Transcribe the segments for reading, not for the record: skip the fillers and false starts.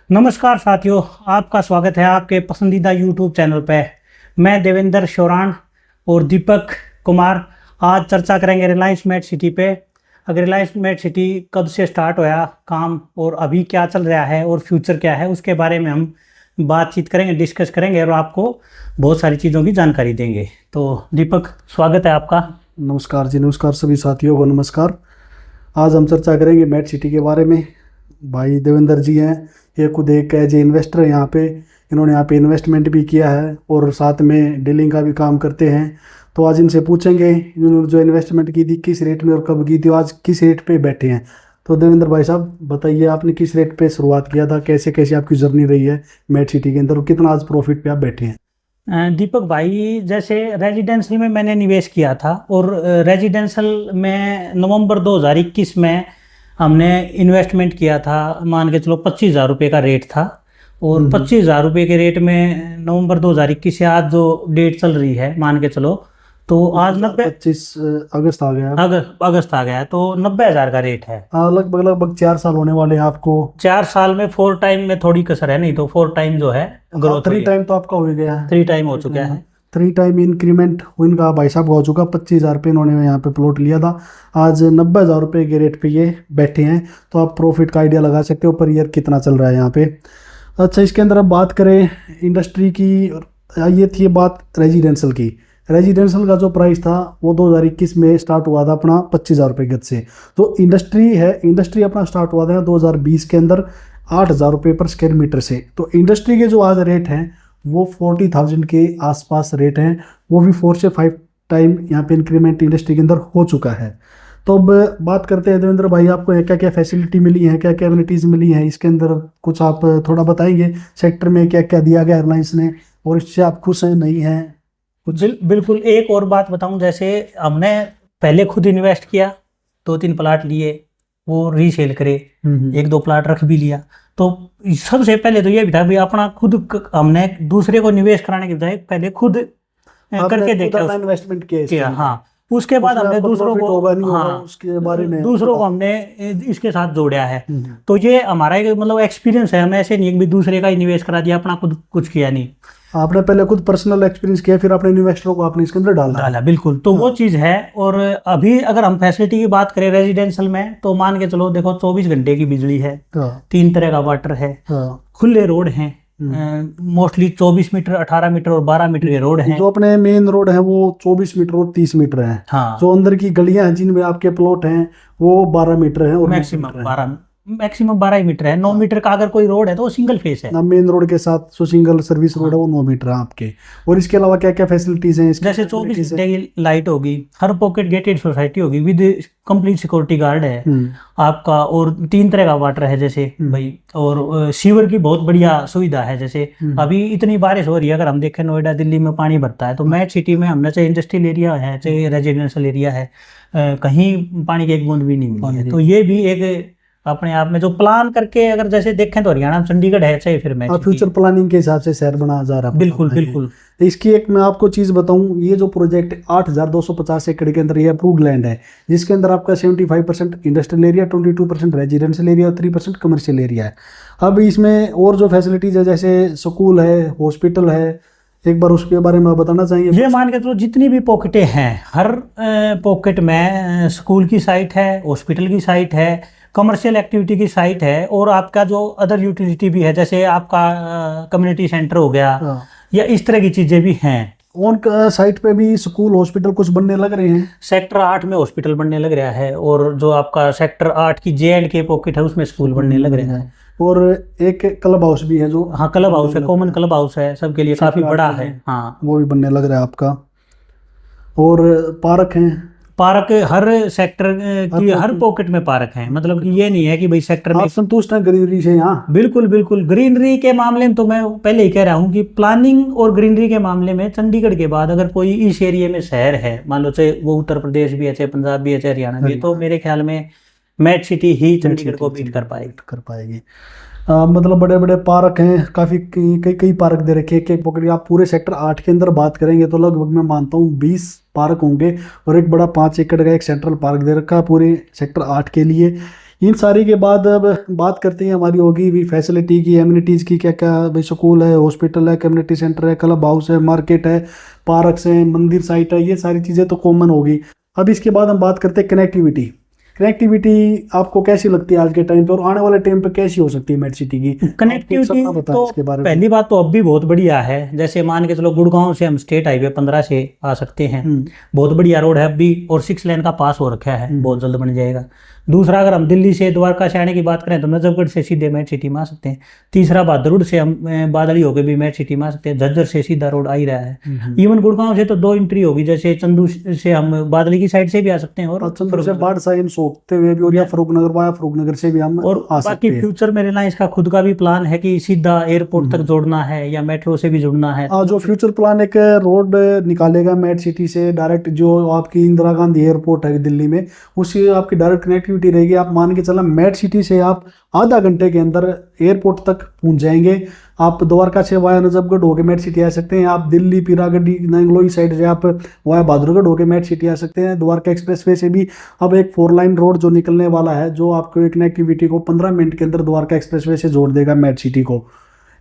नमस्कार साथियों, आपका स्वागत है आपके पसंदीदा यूट्यूब चैनल पे। मैं देवेंद्र शौरान और दीपक कुमार आज चर्चा करेंगे रिलायंस मेट सिटी पे। अगर रिलायंस मेट सिटी कब से स्टार्ट होया काम और अभी क्या चल रहा है और फ्यूचर क्या है, उसके बारे में हम बातचीत करेंगे, डिस्कस करेंगे और आपको बहुत सारी चीज़ों की जानकारी देंगे। तो दीपक, स्वागत है आपका। नमस्कार जी, नमस्कार सभी साथियों को नमस्कार। आज हम चर्चा करेंगे मेट सिटी के बारे में। भाई देवेंद्र जी हैं, ये खुद एक एज ए इन्वेस्टर है यहाँ पे। इन्होंने यहाँ पे इन्वेस्टमेंट भी किया है और साथ में डीलिंग का भी काम करते हैं। तो आज इनसे पूछेंगे इन्होंने जो इन्वेस्टमेंट की थी किस रेट में और कब की थी, आज किस रेट पे बैठे हैं। तो देवेंद्र भाई साहब बताइए, आपने किस रेट पे शुरुआत किया था, कैसे कैसे आपकी जर्नी रही है मेट सिटी के अंदर और कितना आज प्रॉफिट पे आप बैठे हैं। दीपक भाई, जैसे रेजिडेंशियल में मैंने निवेश किया था और रेजिडेंशियल में नवंबर 2021 में हमने इन्वेस्टमेंट किया था। मान के चलो 25,000 रुपये का रेट था और 25,000 रुपये के रेट में नवंबर 2021 से आज जो डेट चल रही है, मान के चलो तो आज 25 अगस्त आ गया। अगस्त आ गया है, तो 90,000 का रेट है। लगभग लगभग 4 साल होने वाले हैं आपको। 4 साल में 4 टाइम में थोड़ी कसर है, नहीं तो 4 टाइम जो है ग्रोथ। 3 टाइम तो आपका हो गया है। 3 टाइम हो चुका है। 3 टाइम इंक्रीमेंट इनका भाई साहब हो चुका। 25,000 रुपये इन्होंने यहाँ पे प्लॉट लिया था, आज 90,000 रुपये के रेट पे ये बैठे हैं। तो आप प्रॉफिट का आइडिया लगा सकते हो पर ईयर कितना चल रहा है यहाँ पे। अच्छा, इसके अंदर अब बात करें इंडस्ट्री की। ये थी बात रेजिडेंशियल की। रेजिडेंशियल का जो प्राइस था वो 2021 में स्टार्ट हुआ था अपना 25,000 रुपये गज से। तो इंडस्ट्री अपना स्टार्ट हुआ था 2020 के अंदर 8,000 रुपये पर स्क्वायर मीटर से। तो इंडस्ट्री के जो आज रेट हैं वो 40,000 के आसपास रेट हैं। वो भी 4 से 5 टाइम यहाँ पे इंक्रीमेंट इंडस्ट्री के अंदर हो चुका है। तो अब बात करते हैं देवेंद्र भाई, आपको क्या क्या फैसिलिटी मिली है, क्या क्या एमिनिटीज़ मिली हैं इसके अंदर, कुछ आप थोड़ा बताएंगे। सेक्टर में क्या क्या दिया गया रिलायंस ने और इससे आप खुश हैं नहीं हैं कुछ। बिल्कुल। एक और बात बताऊं, जैसे हमने पहले खुद इन्वेस्ट किया, 2-3 प्लाट लिए, वो रीसेल करे, 1-2 प्लाट रख भी लिया। तो सबसे पहले तो ये भी था भाई अपना खुद हमने दूसरे को निवेश कराने के बजाय पहले खुद करके देखा, इन्वेस्टमेंट किया। हाँ, उसके बाद हमने दूसरों को, हाँ, उसके बारे में दूसरों को हमने इसके साथ जोड़ा है। तो ये हमारा एक मतलब एक्सपीरियंस है। हमें ऐसे नहीं कि दूसरे का ही निवेश करा दिया, अपना खुद कुछ किया नहीं। आपने पहले खुद पर्सनल एक्सपीरियंस किया, फिर अपने इन्वेस्टरों को आपने इसके अंदर डाला। बिल्कुल। तो वो चीज़ है। और अभी अगर हम फैसिलिटी की बात करें रेजिडेंशियल में, तो मान के चलो देखो 24 घंटे की बिजली है, 3 तरह का वाटर है, खुले रोड हैं, मोस्टली 24 मीटर, 18 मीटर और 12 मीटर के रोड हैं। जो अपने मेन रोड है वो 24 मीटर और 30 मीटर है। हाँ। जो अंदर की गलियां हैं जिनमें आपके प्लॉट हैं वो 12 मीटर है और मैक्सिमम 12 ही मीटर है। 9 मीटर का अगर कोई रोड है तो वो सिंगल फेस है। मेन रोड के साथ जो सिंगल सर्विस रोड है वो 9 मीटर है आपके। और इसके अलावा क्या क्या फैसिलिटीज हैं जैसे 24 घंटे की लाइट होगी, हर पॉकेट गेटेड सोसाइटी होगी विद कंप्लीट सिक्योरिटी गार्ड है आपका, और 3 तरह का वाटर है जैसे भाई, और सीवर की बहुत बढ़िया सुविधा है। जैसे अभी इतनी बारिश हो रही है, अगर हम देखें नोएडा दिल्ली में पानी भरता है, तो मेट सिटी में हमने चाहे इंडस्ट्रियल एरिया है चाहे रेजिडेंशियल एरिया है, कहीं पानी की एक बूंद भी नहीं मिली है। तो ये भी एक अपने आप में जो प्लान करके अगर जैसे देखें तो हरियाणा चंडीगढ़ है चाहे फिर मैं फ्यूचर प्लानिंग के हिसाब से शहर बना जा रहा है। बिल्कुल। इसकी एक मैं आपको चीज़ बताऊं, ये जो प्रोजेक्ट 8,250 एकड़ के अंदर ये अप्रूव्ड लैंड है, जिसके अंदर आपका 75% इंडस्ट्रियल एरिया, 22% रेजिडेंशियल एरिया और 3% कमर्शियल एरिया है। अब इसमें और जो फैसिलिटीज है जैसे स्कूल है, हॉस्पिटल है, एक बार उसके बारे में बताना चाहिए। ये मान के चलो जितनी भी पॉकेटें हैं, हर पॉकेट में स्कूल की साइट है, हॉस्पिटल की साइट है, कमर्शियल एक्टिविटी की साइट है, और आपका जो अदर यूटिलिटी भी है, जैसे आपका कम्युनिटी सेंटर हो गया, या इस तरह की चीज़ें भी हैं। उन साइट पे भी स्कूल हॉस्पिटल कुछ बनने लग रहे हैं। सेक्टर 8 में हॉस्पिटल बनने लग रहा है, और जो आपका सेक्टर 8 की J&K पॉकेट है उसमें स्कूल बनने लग रहे हैं। और एक क्लब हाउस भी है जो, हाँ, क्लब हाउस है, कॉमन क्लब हाउस है सबके लिए, काफ़ी बड़ा है। हाँ, वो भी बनने लग रहा है आपका। और पार्क हैं, पार्क हर सेक्टर की हर पॉकेट में पार्क है। मतलब कि ये नहीं है कि भाई सेक्टर में। आप संतुष्ट हैं ग्रीनरी से यहाँ? बिल्कुल। ग्रीनरी के मामले में तो मैं पहले ही कह रहा हूँ कि प्लानिंग और ग्रीनरी के मामले में चंडीगढ़ के बाद अगर कोई इस एरिया में शहर है, मान लो चाहे वो उत्तर प्रदेश भी है, चाहे पंजाब भी है, चाहे हरियाणा भी है, तो मेरे ख्याल में मेट सिटी ही चंडीगढ़ को बीट कर पाएगी। मतलब बड़े बड़े पार्क हैं, काफ़ी कई पार्क दे रखे हैं। पकड़िए आप पूरे सेक्टर 8 के अंदर बात करेंगे तो लगभग मैं मानता हूँ 20 पार्क होंगे, और एक बड़ा 5 एकड़ का एक सेंट्रल पार्क दे रखा है पूरे सेक्टर 8 के लिए। इन सारी के बाद अब बात करते हैं हमारी होगी भी फैसिलिटी की, एमिनिटीज़ की, क्या क्या भाई स्कूल है, हॉस्पिटल है, कम्युनिटी सेंटर है, क्लब हाउस है, मार्केट है, पार्क्स हैं, मंदिर साइट है, ये सारी चीज़ें तो कॉमन होगी। अब इसके बाद हम बात करते हैं कनेक्टिविटी। कनेक्टिविटी आपको कैसी लगती है आज के टाइम पे और आने वाले टाइम पे कैसी हो सकती है मेड सिटी की? कनेक्टिविटी तो इसके बारे में। पहली बात तो अब भी बहुत बढ़िया है। जैसे मान के चलो गुड़गांव से हम स्टेट हाईवे 15 से आ सकते हैं, बहुत बढ़िया रोड है अब भी, और 6 लेन का पास हो रखा है, बहुत जल्द बन जाएगा। दूसरा, अगर हम दिल्ली से द्वारका से आने की बात करें तो नजफगढ़ से सीधे मेड सिटी में आ सकते हैं। तीसरा, बहादुरगढ़ से हम बादली होकर भी मेड सिटी में आ सकते हैं। झज्जर से सीधा रोड आ ही रहा है। इवन गुड़गांव से तो 2 एंट्री होगी, जैसे चंदू से हम बादली की साइड से भी आ सकते हैं, और चंदू से बाढ़ साइन सोखते हुए भी, और या फरूखनगर वाया फरूखनगर से भी हम और आ सकते बाकी हैं। फ्यूचर में रिलायंस का खुद का भी प्लान है कि सीधा एयरपोर्ट तक जोड़ना है या मेट्रो से भी जुड़ना है। जो फ्यूचर प्लान एक रोड निकालेगा मेड सिटी से डायरेक्ट, जो आपकी इंदिरा गांधी एयरपोर्ट है दिल्ली में, उससे आपकी डायरेक्ट कनेक्टिविटी रहेगी। आप मान के चला मेड सिटी से आप आधा घंटे के अंदर एयरपोर्ट तक पहुंच जाएंगे। आप द्वारका से वाया नजफगढ़ होके मेड सिटी आ सकते हैं। आप दिल्ली पीरागढ़ी नंगलोई साइड से आप वाया बहादुरगढ़ होके मेड सिटी आ सकते हैं। द्वारका एक्सप्रेसवे से भी अब एक 4 लाइन रोड जो निकलने वाला है, जो आपको कनेक्टिविटी को 15 मिनट के अंदर द्वारका एक्सप्रेसवे से जोड़ देगा मेड सिटी को।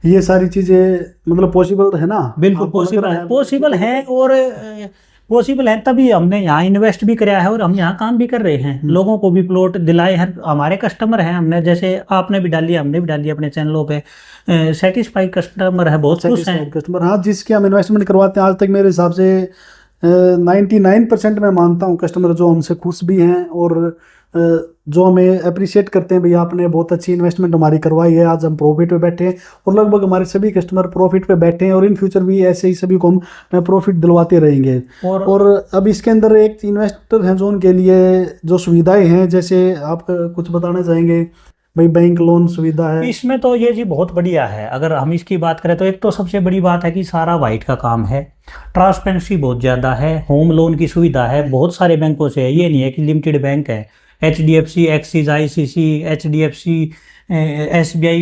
ये सारी चीजें मतलब पॉसिबल है ना? बिल्कुल पॉसिबल है और पॉसिबल है, तभी हमने यहाँ इन्वेस्ट भी कराया है और हम यहाँ काम भी कर रहे हैं। लोगों को भी प्लॉट दिलाए हैं, हमारे कस्टमर हैं। हमने, जैसे आपने भी डाली, हमने भी डाली अपने चैनलों पे, सेटिस्फाइड कस्टमर है, बहुत खुश हैं कस्टमर। हाँ, जिसके हम इन्वेस्टमेंट करवाते हैं आज तक मेरे हिसाब से 99% मैं मानता हूँ कस्टमर जो हमसे खुश भी हैं और जो हमें अप्रिशिएट करते हैं, भैया आपने बहुत अच्छी इन्वेस्टमेंट हमारी करवाई है, आज हम प्रॉफिट पे बैठे हैं। और लगभग हमारे सभी कस्टमर प्रॉफिट पे बैठे हैं और इन फ्यूचर भी ऐसे ही सभी को हम प्रॉफिट दिलवाते रहेंगे। और अब इसके अंदर एक इन्वेस्टर हैं जो उनके लिए जो सुविधाएं हैं, जैसे आप कुछ बताना चाहेंगे भाई? बैंक लोन सुविधा है इसमें तो ये जी बहुत बढ़िया है। अगर हम इसकी बात करें तो एक तो सबसे बड़ी बात है कि सारा वाइट का काम है, ट्रांसपेरेंसी बहुत ज़्यादा है, होम लोन की सुविधा है बहुत सारे बैंकों से है। ये नहीं है कि लिमिटेड बैंक है, HDFC, axis, ICC, HDFC, SBI,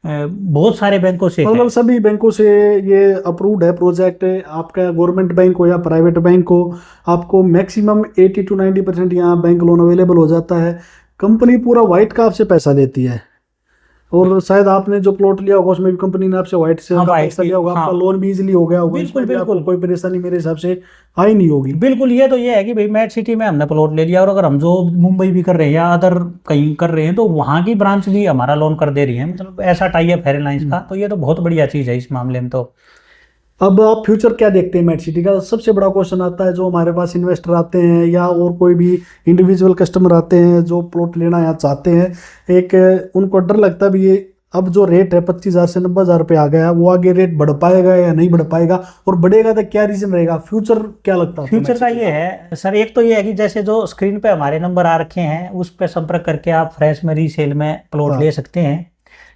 बहुत सारे बैंकों से मतलब सभी बैंकों से ये अप्रूव्ड है प्रोजेक्ट। आपका गवर्नमेंट बैंक हो या प्राइवेट बैंक हो, आपको मैक्सिमम 80 to 90% यहाँ बैंक लोन अवेलेबल हो जाता है। कंपनी पूरा वाइट का आपसे पैसा लेती है, और शायद आपने जो प्लॉट लिया होगा उसमें भी कंपनी ने आपसे वाइट से पैसा लिया होगा। आपका लोन भी इजीली हो गया होगा। बिल्कुल कोई परेशानी मेरे हिसाब से आई नहीं होगी। बिल्कुल, ये तो ये है कि भाई मेड सिटी में हमने प्लॉट ले लिया, और अगर हम जो मुंबई भी कर रहे हैं या अदर कहीं कर रहे हैं तो वहाँ की ब्रांच भी हमारा लोन कर दे रही है। मतलब ऐसा टाई अप है रिलायंस का, तो ये तो बहुत बढ़िया चीज़ है इस मामले में। तो अब आप फ्यूचर क्या देखते हैं मेड सिटी का? सबसे बड़ा क्वेश्चन आता है जो हमारे पास इन्वेस्टर आते हैं या और कोई भी इंडिविजुअल कस्टमर आते हैं जो प्लॉट लेना यहाँ चाहते हैं, एक उनको डर लगता है भी ये अब जो रेट है 25,000 से 90,000 रुपये आ गया है, वो आगे रेट बढ़ पाएगा या नहीं बढ़ पाएगा, और बढ़ेगा तो क्या रीजन रहेगा? फ्यूचर क्या लगता है? फ्यूचर का ये है सर, एक तो ये है कि जैसे जो स्क्रीन पे हमारे नंबर आ रखे हैं उस पर संपर्क करके आप फ्रेश में रीसेल में प्लॉट ले सकते हैं।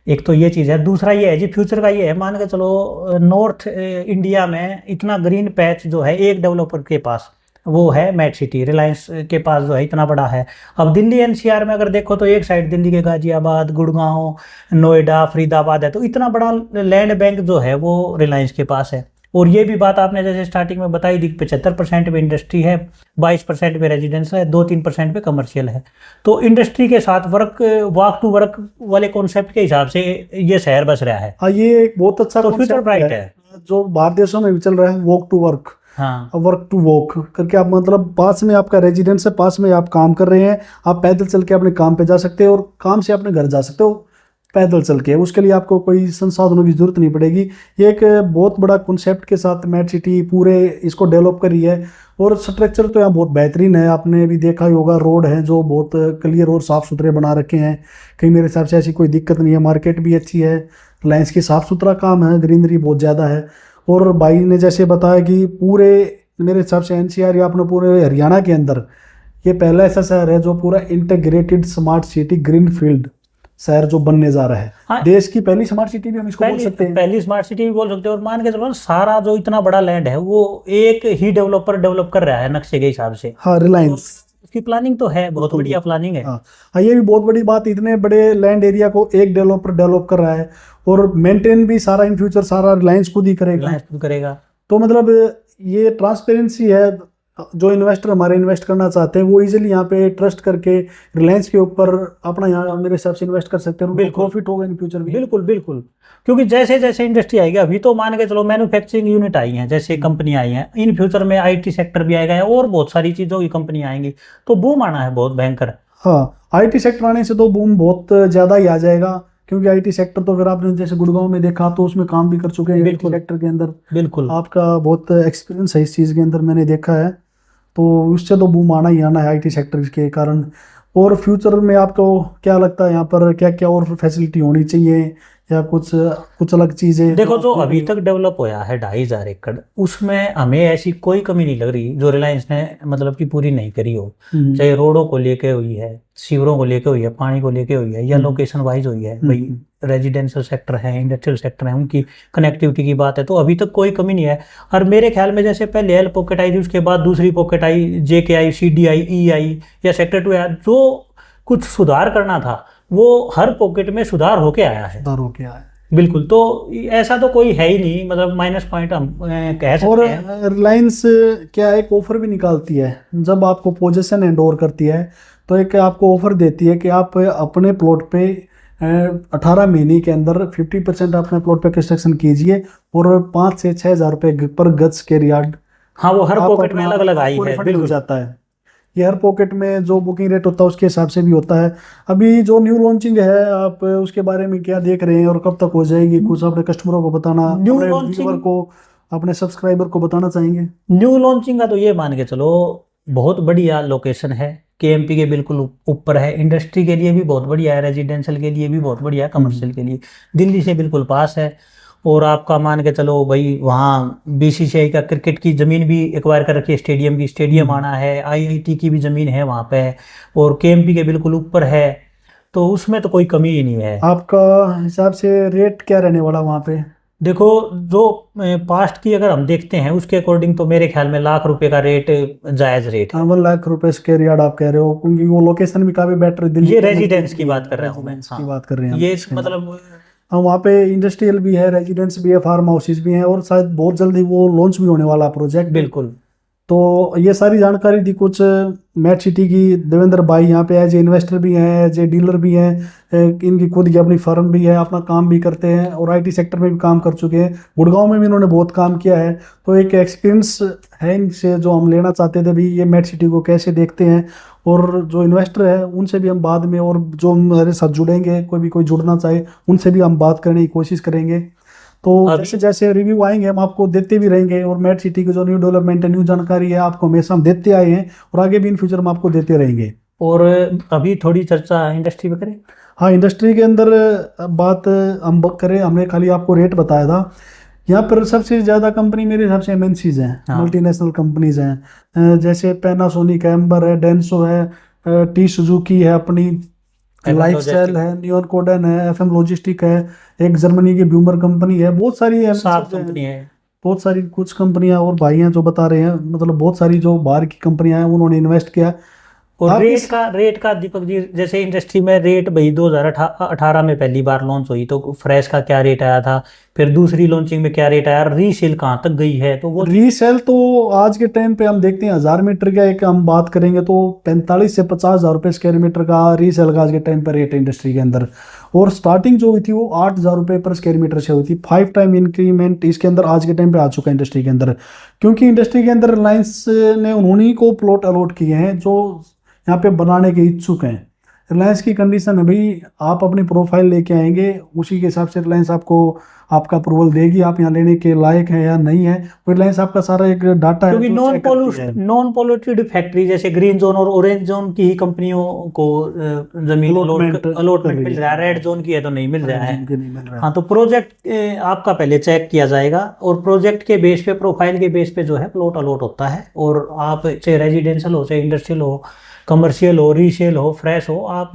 एक तो ये चीज़ है। दूसरा ये है जी, फ्यूचर का ये है, मान के चलो नॉर्थ इंडिया में इतना ग्रीन पैच जो है एक डेवलपर के पास, वो है मेड सिटी। रिलायंस के पास जो है इतना बड़ा है। अब दिल्ली NCR में अगर देखो तो एक साइड दिल्ली के गाजियाबाद, गुड़गांव, नोएडा, फरीदाबाद है, तो इतना बड़ा लैंड बैंक जो है वो रिलायंस के पास है। और ये भी बात आपने जैसे स्टार्टिंग में बताई थी, 75% में इंडस्ट्री है, 22% में रेजिडेंशियल है, 2-3% पे कमर्शियल है। तो इंडस्ट्री के साथ वॉक टू वर्क वाले कॉन्सेप्ट के हिसाब से ये शहर बस रहा है। हाँ, ये एक बहुत अच्छा तो फ्यूचर ब्राइट है जो बाहर देशों में भी चल रहा है, वॉक टू वर्क। हाँ, वर्क टू वॉक करके आप मतलब पास में आपका रेजिडेंस है, पास में आप काम कर रहे हैं, आप पैदल चल के अपने काम पे जा सकते हो और काम से अपने घर जा सकते हो पैदल चल के। उसके लिए आपको कोई संसाधनों की जरूरत नहीं पड़ेगी। ये एक बहुत बड़ा कॉन्सेप्ट के साथ मेड सिटी पूरे इसको डेवलप कर रही है, और स्ट्रक्चर तो यहाँ बहुत बेहतरीन है। आपने भी देखा ही होगा, रोड हैं जो बहुत क्लियर और साफ़ सुथरे बना रखे हैं। कहीं मेरे हिसाब से ऐसी कोई दिक्कत नहीं है। मार्केट भी अच्छी है, रिलायंस की साफ़ सुथरा काम है, ग्रीनरी बहुत ज़्यादा है। और भाई ने जैसे बताया कि पूरे मेरे हिसाब से NCR या अपने पूरे हरियाणा के अंदर ये पहला ऐसा शहर है जो पूरा integrated smart city green field शहर जो बनने जा रहा है। हाँ, देश की पहली स्मार्ट सिटी भी हम इसको बोल सकते हैं। पहली स्मार्ट सिटी भी बोल सकते हैं। और मान के चलो सारा जो इतना बड़ा लैंड है वो एक ही डेवलपर डेवलप कर रहा है नक्शे के हिसाब से। हाँ, रिलायंस इसकी प्लानिंग तो है, बहुत बढ़िया प्लानिंग है। हाँ, ये भी बहुत बड़ी बात, इतने बड़े लैंड एरिया को एक डेवलपर डेवलप कर रहा है, और मेंटेन भी सारा इन फ्यूचर सारा रिलायंस खुद ही करेगा। तो मतलब ये ट्रांसपेरेंसी है जो इन्वेस्टर हमारे इन्वेस्ट करना चाहते हैं वो इजीली यहाँ पे ट्रस्ट करके रिलायंस के ऊपर अपना यहाँ मेरे हिसाब से इन्वेस्ट कर सकते हैं, उनको प्रॉफिट होगा इन फ्यूचर भी। बिल्कुल बिल्कुल, क्योंकि जैसे जैसे इंडस्ट्री आएगी, अभी तो मान के चलो मैन्युफैक्चरिंग यूनिट आई हैं, जैसे कंपनी आई हैं, इन फ्यूचर में आईटी सेक्टर भी आएगा और बहुत सारी चीज़ों की कंपनी आएंगी, तो बूम आना है बहुत भयंकर। हाँ, आईटी सेक्टर आने से तो बूम बहुत ज़्यादा ही आ जाएगा, क्योंकि आईटी सेक्टर तो फिर आपने जैसे गुड़गांव में देखा तो उसमें काम भी कर चुके हैं आईटी सेक्टर के अंदर। बिल्कुल, आपका बहुत एक्सपीरियंस है इस चीज़ के अंदर, मैंने देखा है, तो उससे तो बूम आना ही आना है आईटी सेक्टर के कारण। और फ्यूचर में आपको क्या लगता है यहाँ पर क्या क्या और फैसिलिटी होनी चाहिए या कुछ अलग चीज़ें? देखो जो अभी तक डेवलप होया है 2,500 एकड़, उसमें हमें ऐसी कोई कमी नहीं लग रही जो रिलायंस ने मतलब कि पूरी नहीं करी हो। चाहे रोडों को लेके हुई है, सीवरों को लेके हुई है, पानी को लेके हुई है, या लोकेशन वाइज हुई है, भाई रेजिडेंशियल सेक्टर है, इंडस्ट्रियल सेक्टर है, उनकी कनेक्टिविटी की बात है, तो अभी तक कोई कमी नहीं है। और मेरे ख्याल में जैसे पहले एल पॉकेट आई थी, उसके बाद दूसरी pocket I, JK I, CD I, E आई या सेक्टर 2 आया, जो कुछ सुधार करना था वो हर पॉकेट में सुधार होके आया है। सुधार होके आया है, बिल्कुल, तो ऐसा तो कोई है ही नहीं, मतलब माइनस पॉइंट हम कह सकते और हैं। रिलायंस क्या एक ऑफर भी निकालती है जब आपको पोजीशन हैंड ओवर करती है, तो एक आपको ऑफर देती है कि आप अपने प्लॉट पे 18 महीने के अंदर 50% अपने प्लॉट पे कंस्ट्रक्शन कीजिए और 5 से 6 हज़ार रुपये पर गज के यार्ड। हाँ, वो हर पॉकेट में अलग अलग आई है, बिल्कुल जाता है। ये हर पॉकेट में जो बुकिंग रेट होता है उसके हिसाब से भी होता है। अभी जो न्यू लॉन्चिंग है, आप उसके बारे में क्या देख रहे हैं और कब तक हो जाएगी? कुछ अपने कस्टमरों को बताना, न्यू अपने लॉन्चिंग व्यूअर को, अपने सब्सक्राइबर को बताना चाहेंगे? न्यू लॉन्चिंग का तो ये मान के चलो बहुत बढ़िया लोकेशन है, KMP के बिल्कुल ऊपर है, इंडस्ट्री के लिए भी बहुत बढ़िया है, रेजिडेंशियल के लिए भी बहुत बढ़िया है, कमर्शियल के लिए दिल्ली से बिल्कुल पास है। और आपका मान के चलो भाई वहाँ BCCI का क्रिकेट की ज़मीन भी एक्वायर कर रखी है, स्टेडियम की, स्टेडियम आना है, IIT की भी ज़मीन है वहाँ पे, और KMP के बिल्कुल ऊपर है, तो उसमें तो कोई कमी ही नहीं है। आपका हिसाब से रेट क्या रहने वाला वहाँ पे? देखो जो पास्ट की अगर हम देखते हैं उसके अकॉर्डिंग तो मेरे ख्याल में ₹1,00,000 का रेट जायज़ रेट है। 1 लाख रुपए स्क्वायर यार्ड आप कह रहे हो, क्योंकि वो लोकेशन भी काफी बेटर दिल्ली ये रेजिडेंस की बात कर रहा हूँ मैं, की बात कर रहे हैं ये मतलब हाँ, वहाँ पे इंडस्ट्रियल भी है, रेजिडेंस भी है, फार्म हाउसेज भी हैं, और शायद बहुत जल्दी वो लॉन्च भी होने वाला प्रोजेक्ट। बिल्कुल। तो ये सारी जानकारी थी कुछ मैट सिटी की। देवेंद्र भाई यहाँ पे एज ए इन्वेस्टर भी हैं, एज ए डीलर भी हैं, इनकी खुद की अपनी फर्म भी है, अपना काम भी करते हैं और आईटी सेक्टर में भी काम कर चुके हैं। गुड़गांव में भी इन्होंने बहुत काम किया है, तो एक एक्सपीरियंस है इनसे जो हम लेना चाहते थे भी, ये मैट सिटी को कैसे देखते हैं। और जो इन्वेस्टर है उनसे भी हम बाद में, और जो हमारे साथ जुड़ेंगे, कोई जुड़ना चाहे उनसे भी हम बात करने की कोशिश करेंगे। तो जैसे जैसे रिव्यू आएंगे हम आपको देते भी रहेंगे, और मैट सिटी की जो न्यू डेवलपमेंट है, न्यू जानकारी है, आपको हमेशा हम देते आए हैं और आगे भी इन फ्यूचर हम आपको देते रहेंगे। और अभी थोड़ी चर्चा इंडस्ट्री पे करें। हाँ, इंडस्ट्री के अंदर बात हम करें, हमने खाली आपको रेट बताया था। यहाँ पर सबसे ज़्यादा कंपनी मेरे हिसाब से MNCs हैं, मल्टीनेशनल कंपनीज हैं, जैसे पैनासोनिक है, एम्बर है, डेंसो है, T सुजुकी है, अपनी लाइफस्टाइल है, नियॉन कोडन है, FM लॉजिस्टिक है, एक जर्मनी की ब्यूमर कंपनी है, बहुत सारी कंपनी है, बहुत सारी कुछ कंपनियां और भाई हैं जो बता रहे हैं, मतलब बहुत सारी जो बाहर की कंपनियां हैं उन्होंने इन्वेस्ट किया। और रेट का दीपक जी, जैसे इंडस्ट्री में रेट भाई 2018 में पहली बार लॉन्च हुई तो फ्रेश का क्या रेट आया था, फिर दूसरी लॉन्चिंग में क्या रेट आया, रीसेल कहाँ तक गई है? तो वो रीसेल तो आज के टाइम पे हम देखते हैं 1000 मीटर का एक हम बात करेंगे तो 45 से 50 हज़ार रुपये स्क्वायर मीटर का रीसेल का आज के टाइम पर रेट है इंडस्ट्री के अंदर। और स्टार्टिंग जो हुई थी वो 8,000 रुपये पर स्क्वायर मीटर से हुई थी। 5 टाइम इंक्रीमेंट इसके अंदर आज के टाइम पे आ चुका है इंडस्ट्री के अंदर, क्योंकि इंडस्ट्री के अंदर रिलायंस ने उन्होंने को प्लॉट अलॉट किए हैं जो यहाँ पे बनाने के इच्छुक हैं। रिलायंस की कंडीशन है भाई, आप अपनी प्रोफाइल लेके आएंगे, उसी के हिसाब से रिलायंस आपको आपका अप्रूवल देगी, आप यहाँ लेने के लायक है या नहीं है। रिलायंस आपका सारा एक डाटा है, क्योंकि नॉन पॉल्यूटेड फैक्ट्री जैसे ग्रीन जोन और ऑरेंज जोन की ही कंपनियों को जमीन अलॉटमेंट मिल रहा है, रेड जोन की है तो नहीं मिल रहा है। हाँ, तो प्रोजेक्ट आपका पहले चेक किया जाएगा और प्रोजेक्ट के बेस पे, प्रोफाइल के बेस पे जो है प्लॉट अलॉट होता है। और आप चाहे रेजिडेंशियल हो, चाहे इंडस्ट्रियल हो, कमर्शियल हो, रीसेल हो, फ्रेश हो, आप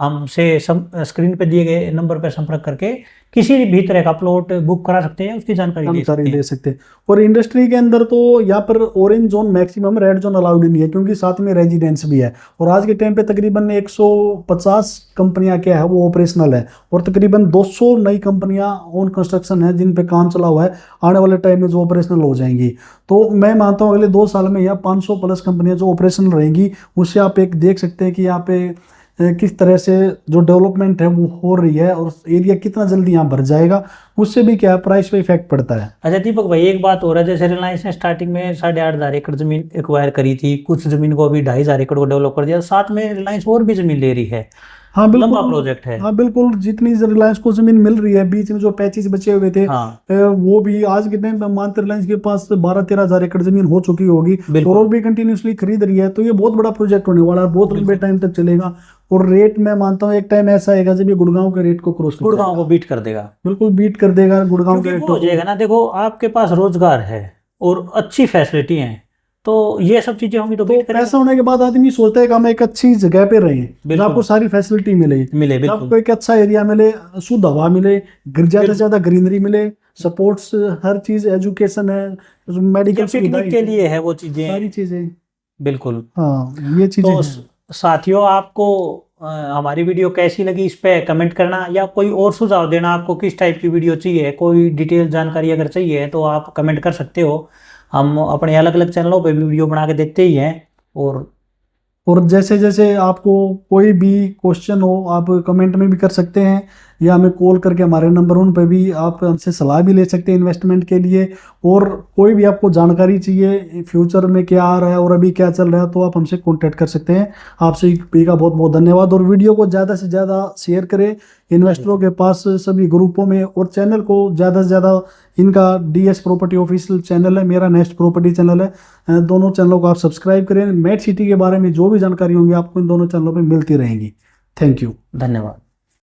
हमसे स्क्रीन पे दिए गए नंबर पर संपर्क करके किसी भी तरह का प्लॉट बुक करा सकते हैं, उसकी जानकारी दे सकते हैं। और इंडस्ट्री के अंदर तो यहाँ पर orange zone maximum, red zone allowed नहीं है क्योंकि साथ में रेजिडेंस भी है। और आज के टाइम पे तकरीबन 150 कंपनियां क्या है वो ऑपरेशनल है, और तकरीबन 200 नई कंपनियां ऑन कंस्ट्रक्शन है जिन पे काम चला हुआ है, आने वाले टाइम में जो ऑपरेशनल हो जाएंगी। तो मैं मानता हूँ अगले 2 साल में यहाँ 500 प्लस कंपनियां जो ऑपरेशनल रहेंगी। उससे आप एक देख सकते हैं कि यहाँ पे किस तरह से जो डेवलपमेंट है वो हो रही है, और एरिया कितना जल्दी यहाँ भर जाएगा। उससे भी क्या प्राइस पे इफेक्ट पड़ता है। अच्छा दीपक भाई, एक बात हो रहा है, जैसे रिलायंस ने स्टार्टिंग में 8,500 एकड़ जमीन एक्वायर करी थी, कुछ जमीन को अभी 2,500 एकड़ को डेवलप कर दिया, साथ में रिलायंस और भी जमीन ले रही है। हाँ बिल्कुल, लंबा प्रोजेक्ट है। हाँ बिल्कुल, जितनी रिलायंस को जमीन मिल रही है, बीच में जो पैचेस बचे हुए थे वो भी आज के टाइम पे मानते रिलायंस के पास 12-13 हजार एकड़ जमीन हो चुकी होगी, और भी कंटिन्यूसली खरीद रही है। तो ये बहुत बड़ा प्रोजेक्ट होने वाला है, बहुत लंबे टाइम तक चलेगा। और रेट मैं मानता हूँ एक टाइम ऐसा आएगा जब ये गुड़गांव के रेट को क्रॉस, गुड़गांव को बीट कर देगा, बिल्कुल बीट कर देगा गुड़गांव के रेट हो जाएगा ना। देखो आपके पास रोजगार है और अच्छी फैसिलिटी है, तो ये सब चीजें होंगी तो पैसा होने के बाद आदमी सोचता है कि हम एक अच्छी जगह पे रहें, आपको सारी फैसिलिटी मिले, आपको एक अच्छा एरिया मिले, शुद्ध हवा मिले, ज्यादा से ज्यादा ग्रीनरी मिले, सपोर्ट्स, हर चीज, एजुकेशन है, मेडिकल पिकनिक के लिए है, वो चीजें, सारी चीजें। बिल्कुल हाँ ये चीजें। तो साथियों, आपको हमारी वीडियो कैसी लगी इस पे कमेंट करना, या कोई और सुझाव देना, आपको किस टाइप की वीडियो चाहिए, कोई डिटेल जानकारी अगर चाहिए तो आप कमेंट कर सकते हो। हम अपने अलग अलग चैनलों पे भी वीडियो बना के देते ही हैं। और जैसे जैसे आपको कोई भी क्वेश्चन हो आप कमेंट में भी कर सकते हैं, या हमें कॉल करके हमारे नंबर उन पर भी आप हमसे सलाह भी ले सकते हैं इन्वेस्टमेंट के लिए। और कोई भी आपको जानकारी चाहिए फ्यूचर में क्या आ रहा है और अभी क्या चल रहा है, तो आप हमसे कांटेक्ट कर सकते हैं। आपसे का बहुत बहुत धन्यवाद। और वीडियो को ज़्यादा से ज़्यादा शेयर करें इन्वेस्टरों के पास, सभी ग्रुपों में, और चैनल को ज़्यादा से ज़्यादा, इनका DS प्रॉपर्टी ऑफिशियल चैनल है, मेरा नेक्स्ट प्रॉपर्टी चैनल है, दोनों चैनलों को आप सब्सक्राइब करें। मेट सिटी के बारे में जो भी जानकारी होंगी आपको इन दोनों चैनलों पर मिलती रहेंगी। थैंक यू, धन्यवाद।